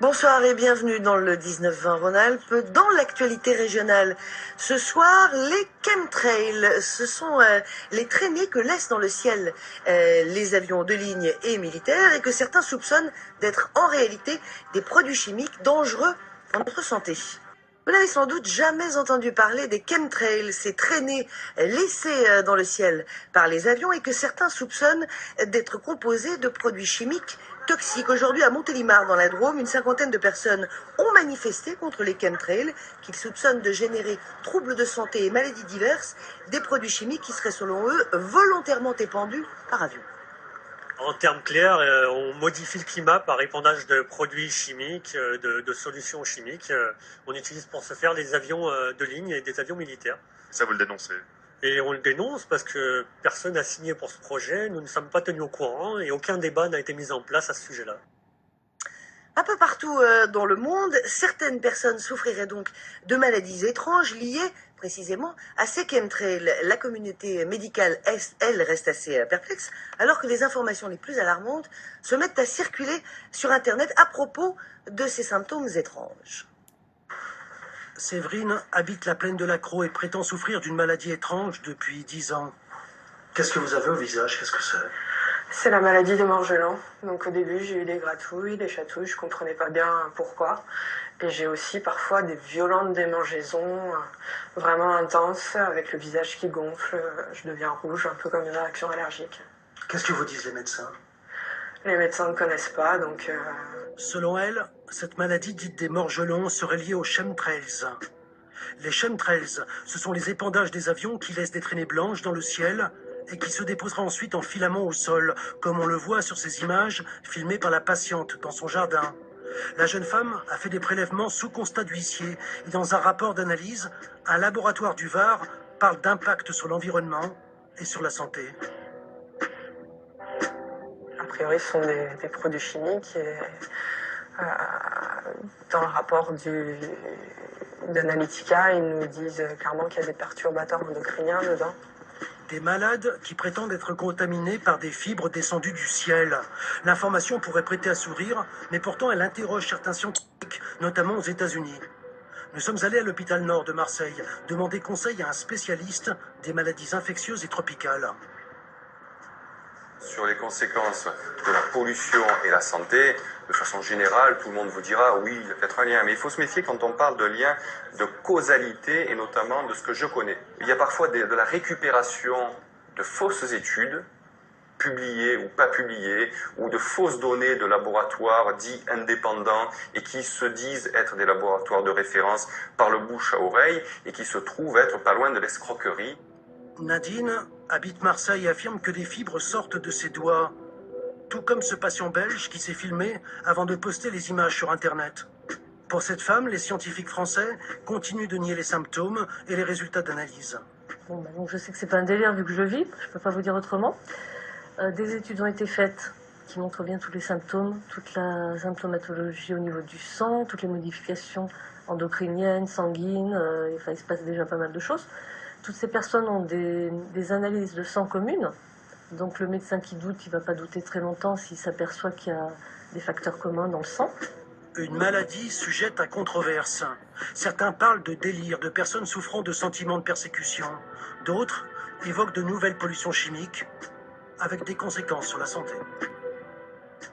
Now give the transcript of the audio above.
Bonsoir et bienvenue dans le 19-20 Rhône-Alpes, dans l'actualité régionale. Ce soir, les chemtrails, ce sont les traînées que laissent dans le ciel les avions de ligne et militaires et que certains soupçonnent d'être en réalité des produits chimiques dangereux pour notre santé. Vous n'avez sans doute jamais entendu parler des chemtrails, ces traînées laissées dans le ciel par les avions et que certains soupçonnent d'être composés de produits chimiques toxiques. Aujourd'hui, à Montélimar, dans la Drôme, une cinquantaine de personnes ont manifesté contre les chemtrails qu'ils soupçonnent de générer troubles de santé et maladies diverses, des produits chimiques qui seraient selon eux volontairement épandus par avion. En termes clairs, on modifie le climat par épandage de produits chimiques, de solutions chimiques. On utilise pour ce faire des avions de ligne et des avions militaires. Ça, vous le dénoncez? Et on le dénonce parce que personne n'a signé pour ce projet, nous ne sommes pas tenus au courant et aucun débat n'a été mis en place à ce sujet-là. Un peu partout dans le monde, certaines personnes souffriraient donc de maladies étranges liées précisément à ces chemtrails. La communauté médicale, elle, reste assez perplexe, alors que les informations les plus alarmantes se mettent à circuler sur Internet à propos de ces symptômes étranges. Séverine habite la plaine de l'Accro et prétend souffrir d'une maladie étrange depuis 10 ans. Qu'est-ce que vous avez au visage? Qu'est-ce que c'est? C'est la maladie des Morgelans. Donc au début, j'ai eu des gratouilles, des chatouilles, je comprenais pas bien pourquoi. Et j'ai aussi parfois des violentes démangeaisons vraiment intenses, avec le visage qui gonfle, je deviens rouge, un peu comme une réaction allergique. Qu'est-ce que vous disent les médecins? Les médecins ne connaissent pas, donc... Selon elle, cette maladie dite des morgelons serait liée aux chemtrails. Les chemtrails, ce sont les épandages des avions qui laissent des traînées blanches dans le ciel et qui se déposera ensuite en filaments au sol, comme on le voit sur ces images filmées par la patiente dans son jardin. La jeune femme a fait des prélèvements sous constat d'huissier et dans un rapport d'analyse, un laboratoire du Var parle d'impact sur l'environnement et sur la santé. A priori, ce sont des produits chimiques et dans le rapport d'Analytica, ils nous disent clairement qu'il y a des perturbateurs endocriniens dedans. Des malades qui prétendent être contaminés par des fibres descendues du ciel. L'information pourrait prêter à sourire, mais pourtant elle interroge certains scientifiques, notamment aux États-Unis. Nous sommes allés à l'hôpital Nord de Marseille demander conseil à un spécialiste des maladies infectieuses et tropicales. Sur les conséquences de la pollution et la santé, de façon générale, tout le monde vous dira oui, il y a peut-être un lien. Mais il faut se méfier quand on parle de lien de causalité et notamment de ce que je connais. Il y a parfois de la récupération de fausses études, publiées ou pas publiées, ou de fausses données de laboratoires dits indépendants et qui se disent être des laboratoires de référence par le bouche à oreille et qui se trouvent être pas loin de l'escroquerie. Nadine habite Marseille et affirme que des fibres sortent de ses doigts, tout comme ce patient belge qui s'est filmé avant de poster les images sur Internet. Pour cette femme, les scientifiques français continuent de nier les symptômes et les résultats d'analyse. Bon, donc je sais que c'est pas un délire vu que je le vis, je peux pas vous dire autrement. Des études ont été faites qui montrent bien tous les symptômes, toute la symptomatologie au niveau du sang, toutes les modifications endocriniennes, sanguines, il se passe déjà pas mal de choses. Toutes ces personnes ont des analyses de sang communes, donc le médecin qui doute, il ne va pas douter très longtemps s'il s'aperçoit qu'il y a des facteurs communs dans le sang. Une maladie sujette à controverse. Certains parlent de délire, de personnes souffrant de sentiments de persécution. D'autres évoquent de nouvelles pollutions chimiques avec des conséquences sur la santé.